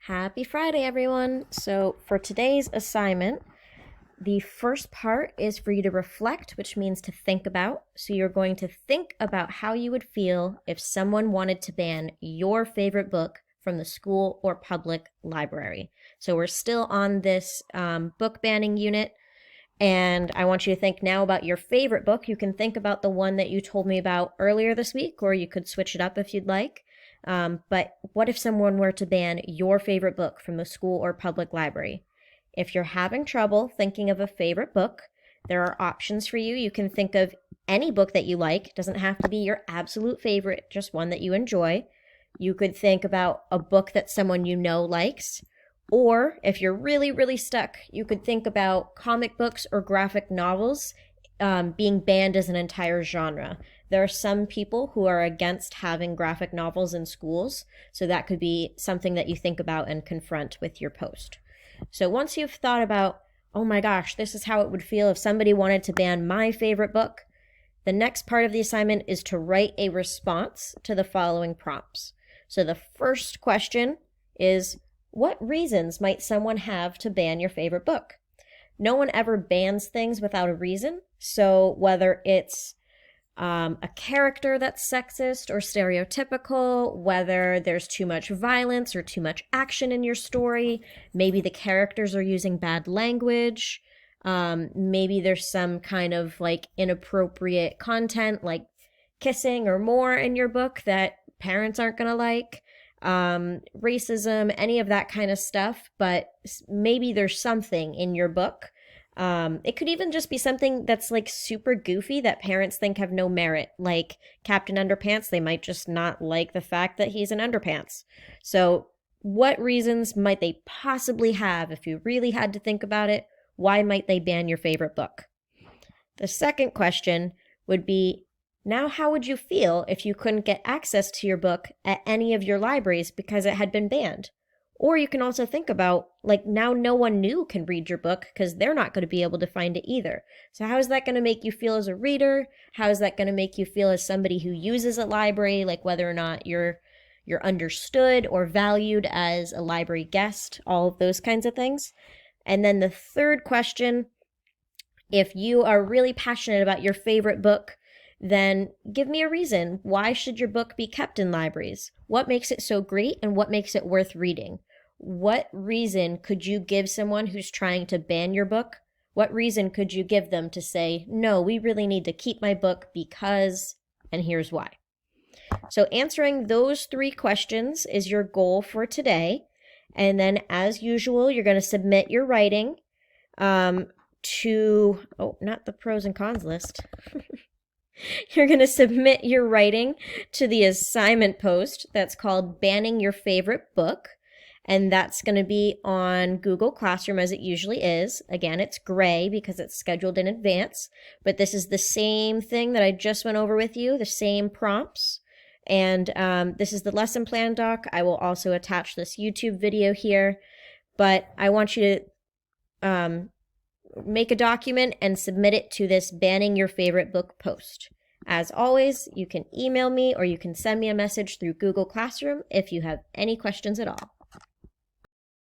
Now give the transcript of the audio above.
Happy Friday, everyone. So for today's assignment, the first part is for you to reflect, which means to think about. So you're going to think about how you would feel if someone wanted to ban your favorite book from the school or public library. So we're still on this book banning unit. And I want you to think now about your favorite book. You can think about the one that you told me about earlier this week, or you could switch it up if you'd like. But what if someone were to ban your favorite book from the school or public library? If you're having trouble thinking of a favorite book, there are options for you. You can think of any book that you like. It doesn't have to be your absolute favorite, just one that you enjoy. You could think about a book that someone you know likes. Or if you're really, really stuck, you could think about comic books or graphic novels being banned as an entire genre. There are some people who are against having graphic novels in schools, so that could be something that you think about and confront with your post. So once you've thought about, oh my gosh, this is how it would feel if somebody wanted to ban my favorite book, the next part of the assignment is to write a response to the following prompts. So the first question is, what reasons might someone have to ban your favorite book? No one ever bans things without a reason. So whether it's a character that's sexist or stereotypical, whether there's too much violence or too much action in your story, maybe the characters are using bad language, maybe there's some kind of like inappropriate content like kissing or more in your book that parents aren't going to like. Racism, any of that kind of stuff, but maybe there's something in your book. It could even just be something that's like super goofy that parents think have no merit, like Captain Underpants. They might just not like the fact that he's in underpants. So what reasons might they possibly have if you really had to think about it? Why might they ban your favorite book? The second question would be, now, how would you feel if you couldn't get access to your book at any of your libraries because it had been banned? Or you can also think about, like, now no one new can read your book because they're not going to be able to find it either. So how is that going to make you feel as a reader? How is that going to make you feel as somebody who uses a library, like whether or not you're understood or valued as a library guest, all of those kinds of things. And then the third question, if you are really passionate about your favorite book, then give me a reason. Why should your book be kept in libraries? What makes it so great and what makes it worth reading? What reason could you give someone who's trying to ban your book? What reason could you give them to say, no, we really need to keep my book because, and here's why. So answering those three questions is your goal for today. And then as usual, you're going to submit your writing to, not the pros and cons list. You're going to submit your writing to the assignment post that's called Banning Your Favorite Book. And that's going to be on Google Classroom as it usually is. Again, it's gray because it's scheduled in advance. But this is the same thing that I just went over with you, the same prompts. And this is the lesson plan doc. I will also attach this YouTube video here. But I want you to make a document and submit it to this Banning Your Favorite Book post. As always, you can email me or you can send me a message through Google Classroom if you have any questions at all.